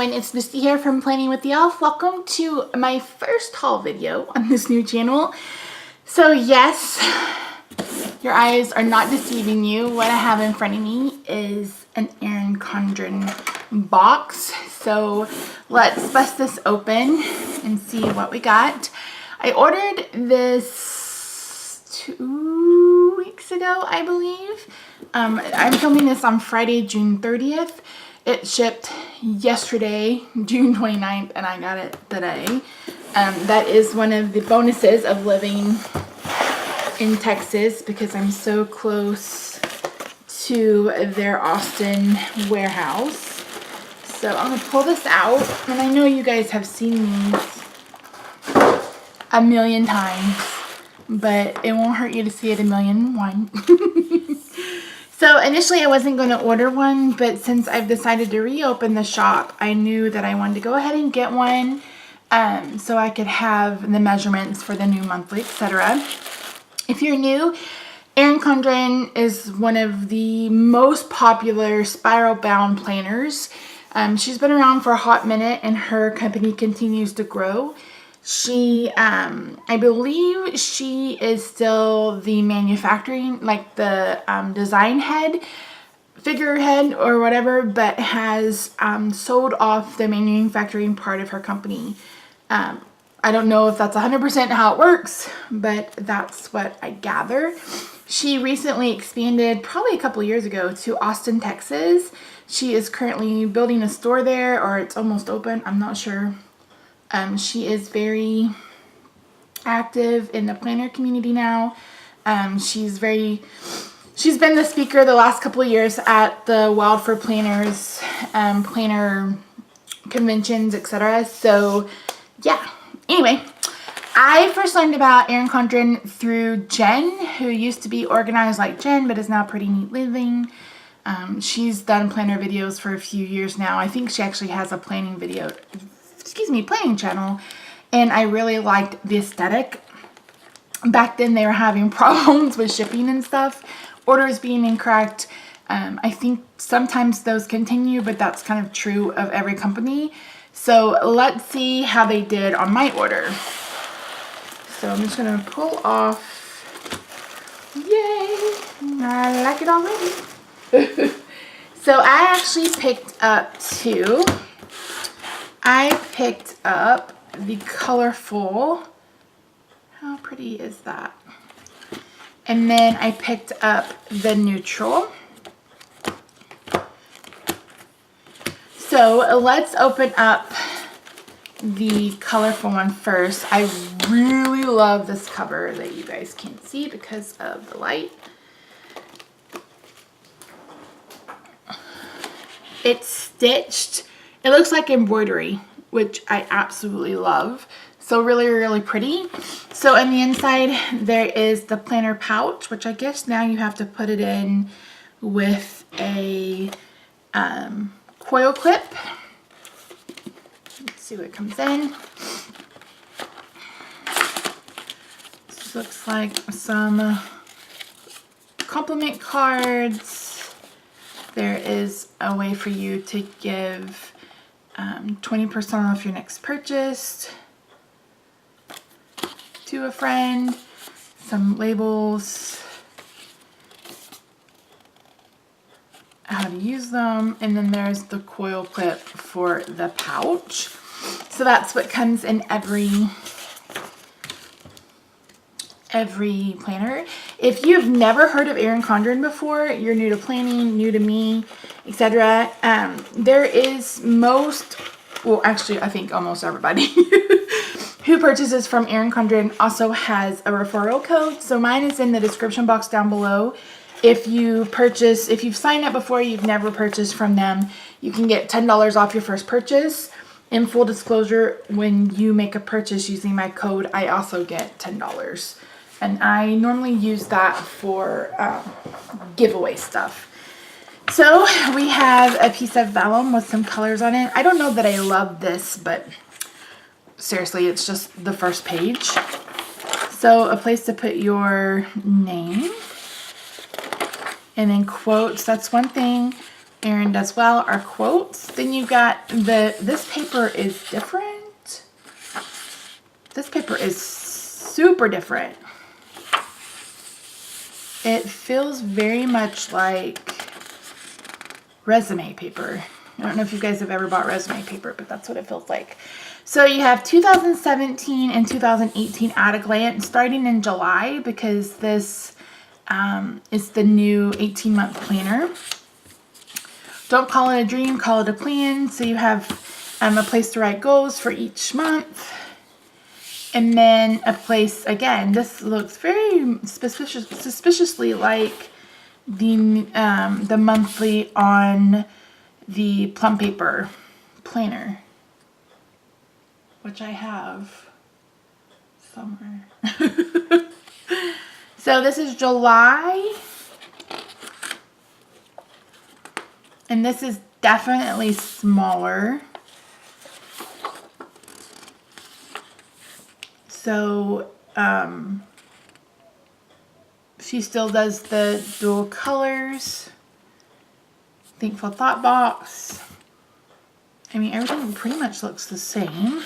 everyone, it's Misty here from Planning with the Elf. Welcome to my first haul video on this new channel. So yes, your eyes are not deceiving you. What I have in front of me is an Erin Condren box. So let's bust this open and see what we got. I ordered this 2 weeks ago, I believe. I'm filming this on Friday, June 30th. It shipped yesterday, June 29th, and I got it today. That is one of the bonuses of living in Texas because I'm so close to their Austin warehouse. So I'm going to pull this out, and I know you guys have seen these a million times, but it won't hurt you to see it a million one. So initially I wasn't going to order one, but since I've decided to reopen the shop, I knew that I wanted to go ahead and get one so I could have the measurements for the new monthly, etc. If you're new, Erin Condren is one of the most popular spiral bound planners. She's been around for a hot minute and her company continues to grow. She, I believe she is still the manufacturing, like the design head, figurehead or whatever, but has sold off the manufacturing part of her company. I don't know if that's 100% how it works, but that's what I gather. She recently expanded, probably a couple years ago, to Austin, Texas. She is currently building a store there, or it's almost open, I'm not sure. She is very active in the planner community now. She's been the speaker the last couple of years at the Wild for Planners, planner conventions, etc. So yeah, anyway, I first learned about Erin Condren through Jen, who used to be organized like Jen, but is now Pretty Neat Living. She's done planner videos for a few years now. I think she actually has a planning channel, and I really liked the aesthetic. Back then they were having problems with shipping and stuff, orders being incorrect. I think sometimes those continue, but that's kind of true of every company. So let's see how they did on my order. So I'm just gonna pull off. Yay, I like it already. So I actually picked up two. I picked up the colorful, how pretty is that? And then I picked up the neutral. So let's open up the colorful one first. I really love this cover that you guys can't see because of the light. It's stitched. It looks like embroidery, which I absolutely love. So really, really pretty. So on the inside, there is the planner pouch, which I guess now you have to put it in with a coil clip. Let's see what comes in. This looks like some compliment cards. There is a way for you to give 20% off your next purchase to a friend, some labels, how to use them, and then there's the coil clip for the pouch. So that's what comes in every planner. If you've never heard of Erin Condren before, you're new to planning, new to me, etc. There is actually I think almost everybody who purchases from Erin Condren also has a referral code. So mine is in the description box down below. If you've signed up before, you've never purchased from them, you can get $10 off your first purchase. In full disclosure, when you make a purchase using my code, I also get $10. And I normally use that for giveaway stuff. So we have a piece of vellum with some colors on it. I don't know that I love this, but seriously, it's just the first page. So a place to put your name. And then quotes, that's one thing. Erin does well are quotes. Then you've got this paper is different. This paper is super different. It feels very much like resume paper. I don't know if you guys have ever bought resume paper, but that's what it feels like. So you have 2017 and 2018 at a glance starting in July, because this is the new 18-month planner. Don't call it a dream, call it a plan. So you have a place to write goals for each month. And then a place, again, this looks very suspiciously like the monthly on the plum paper planner, which I have somewhere. So this is July, and this is definitely smaller. So she still does the dual colors. Thankful Thought Box. I mean, everything pretty much looks the same.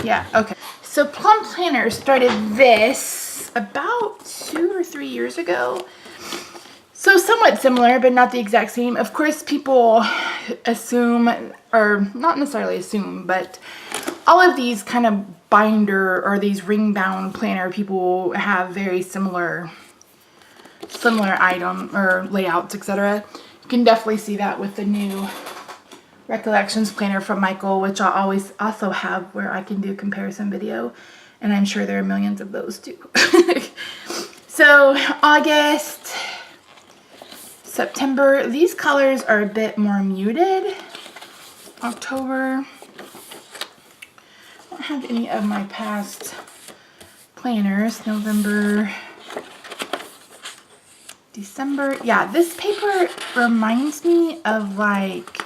Yeah, okay. So Plum Planner started this about 2 or 3 years ago. So somewhat similar, but not the exact same. Of course, people assume, or not necessarily assume, but all of these kind of binder or these ring bound planner people have very similar item or layouts, etc. You can definitely see that with the new Recollections planner from Michael, which I always also have where I can do comparison video, and I'm sure there are millions of those too. So August, September, these colors are a bit more muted. October, I don't have any of my past planners. November, December. Yeah, this paper reminds me of like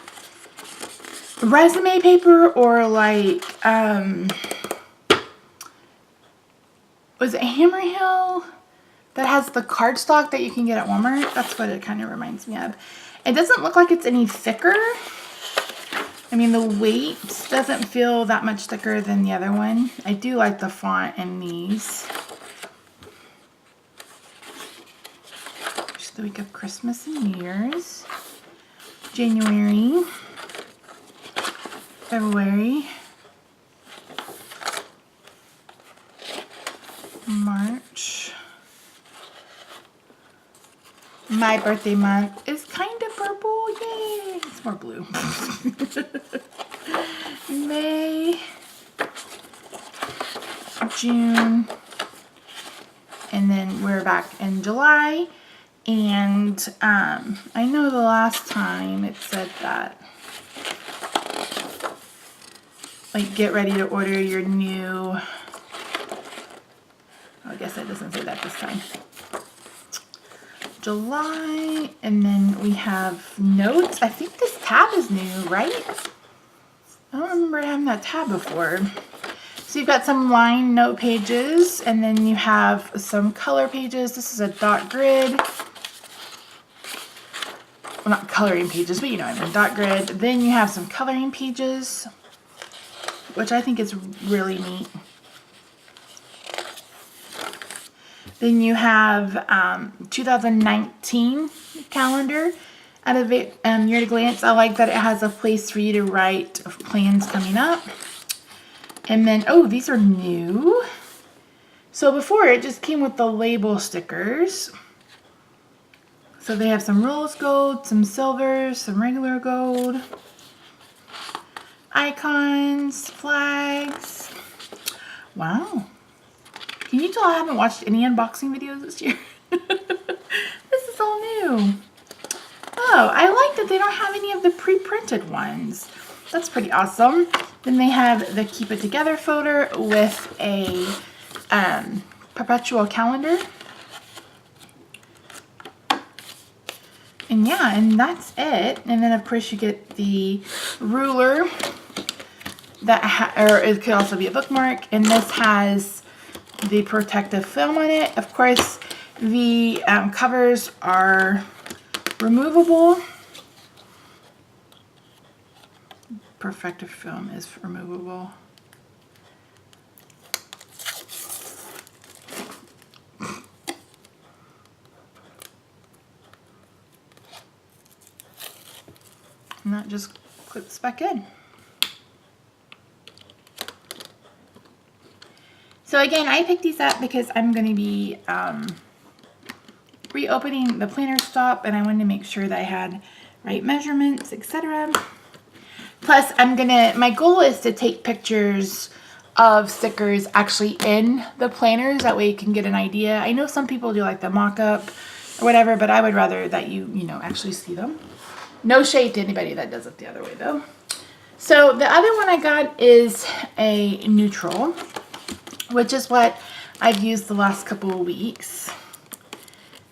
resume paper, or like was it Hammerhill that has the cardstock that you can get at Walmart? That's what it kind of reminds me of. It doesn't look like it's any thicker. I mean, the weight doesn't feel that much thicker than the other one. I do like the font in these. Just the week of Christmas and New Year's. January. February. March. My birthday month is kind of purple. Yay! It's more blue. May. June. And then we're back in July. And I know the last time it said that, like, get ready to order your new, I guess it doesn't say that this time. July, and then we have notes. I think this tab is new, right? I don't remember having that tab before. So you've got some line note pages, and then you have some color pages. This is a dot grid. Well, not coloring pages, but you know what I mean, dot grid. Then you have some coloring pages, which I think is really neat. Then you have 2019 calendar at a year at a glance. I like that it has a place for you to write plans coming up. And then, oh, these are new. So before it just came with the label stickers. So they have some rose gold, some silver, some regular gold, icons, flags. Wow. Can you tell I haven't watched any unboxing videos this year? This is all new. Oh, I like that they don't have any of the pre-printed ones. That's pretty awesome. Then they have the Keep It Together folder with a perpetual calendar. And yeah, and that's it. And then of course you get the ruler that or it could also be a bookmark. And this has the protective film on it. Of course, The covers are removable. Perfective film is removable. And that just clips back in. So again, I picked these up because I'm going to be reopening the planner stop, and I wanted to make sure that I had right measurements, etc. Plus, my goal is to take pictures of stickers actually in the planners. That way you can get an idea. I know some people do like the mock-up or whatever, but I would rather that you actually see them. No shade to anybody that does it the other way though. So the other one I got is a neutral, which is what I've used the last couple of weeks.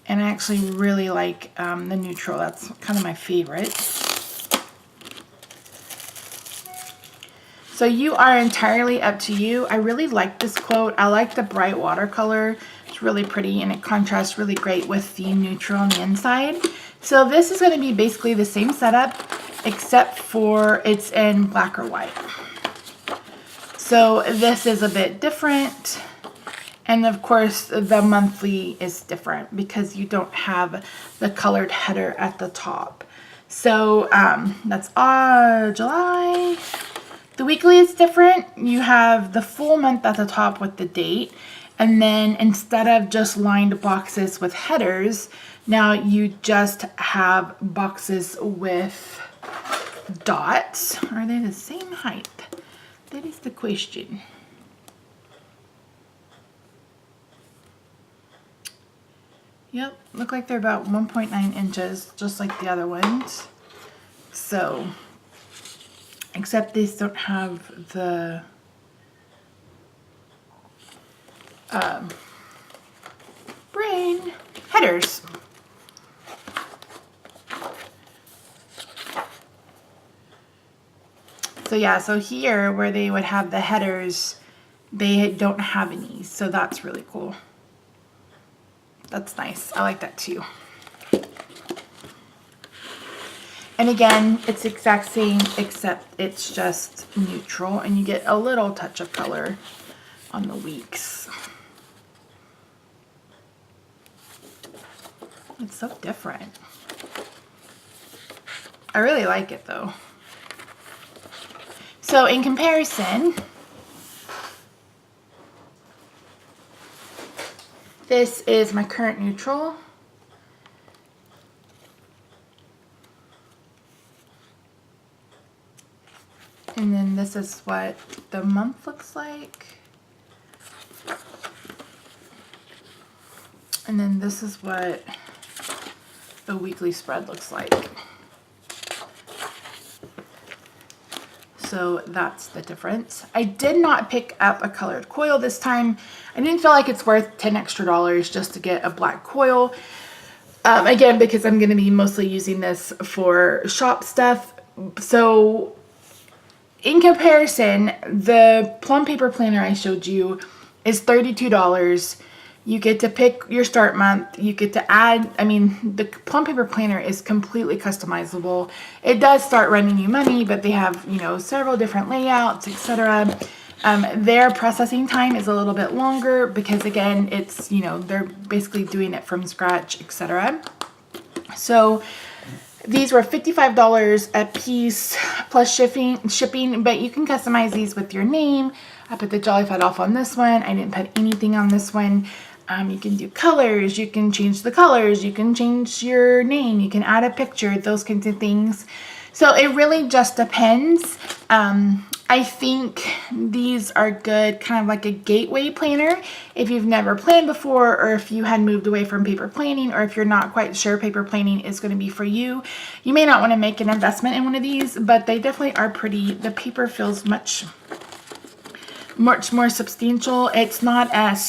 And I actually really like the neutral. That's kind of my favorite. So you are entirely up to you. I really like this quote. I like the bright watercolor. It's really pretty and it contrasts really great with the neutral on the inside. So this is going to be basically the same setup, except for it's in black or white. So this is a bit different. And of course the monthly is different because you don't have the colored header at the top. So that's July. The weekly is different. You have the full month at the top with the date. And then instead of just lined boxes with headers, now you just have boxes with dots. Are they the same height? That is the question. Yep, look like they're about 1.9 inches, just like the other ones. So, except these don't have the brain headers. So yeah, so here where they would have the headers, they don't have any. So that's really cool. That's nice. I like that too. And again, it's the exact same, except it's just neutral and you get a little touch of color on the weeks. It's so different. I really like it though. So in comparison, this is my current neutral. And then this is what the month looks like. And then this is what the weekly spread looks like. So that's the difference. I did not pick up a colored coil this time. I didn't feel like it's worth $10 extra just to get a black coil. Again, because I'm going to be mostly using this for shop stuff. So in comparison, the plum paper planner I showed you is $32. You get to pick your start month. You get to add, I mean, the plum paper planner is completely customizable. It does start running you money, but they have, you know, several different layouts, etc. Their processing time is a little bit longer because again, it's, you know, they're basically doing it from scratch, etc. So these were $55 a piece plus shipping, but you can customize these with your name. I put the Jollyfied Elf on this one. I didn't put anything on this one. You can do colors, you can change the colors, you can change your name, you can add a picture, those kinds of things. So it really just depends. I think these are good, kind of like a gateway planner. If you've never planned before, or if you had moved away from paper planning, or if you're not quite sure paper planning is going to be for you, you may not want to make an investment in one of these, but they definitely are pretty. The paper feels much more substantial. It's not as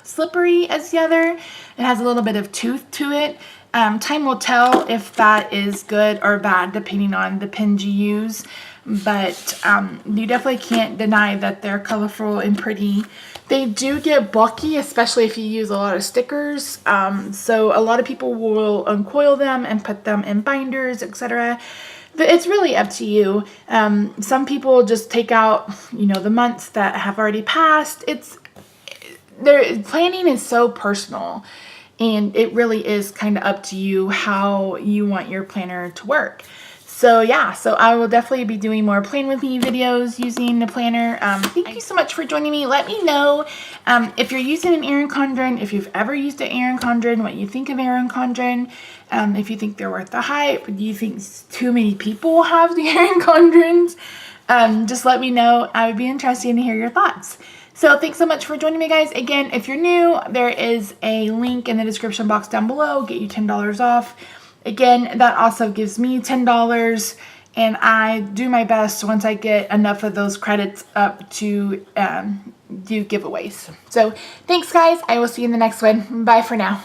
slippery as the other. It has a little bit of tooth to it. Time will tell if that is good or bad depending on the pens you use. but you definitely can't deny that they're colorful and pretty. They do get bulky, especially if you use a lot of stickers. So a lot of people will uncoil them and put them in binders, etc. It's really up to you. Some people just take out, you know, the months that have already passed. Planning is so personal, and it really is kind of up to you how you want your planner to work. So yeah, so I will definitely be doing more plan with me videos using the planner. Thank you so much for joining me. Let me know if you're using an Erin Condren, if you've ever used an Erin Condren, what you think of Erin Condren, if you think they're worth the hype, do you think too many people have the Erin Condrens? Just let me know. I would be interested to hear your thoughts. So thanks so much for joining me, guys. Again, if you're new, there is a link in the description box down below. Get you $10 off. Again, that also gives me $10, and I do my best once I get enough of those credits up to do giveaways. So thanks, guys. I will see you in the next one. Bye for now.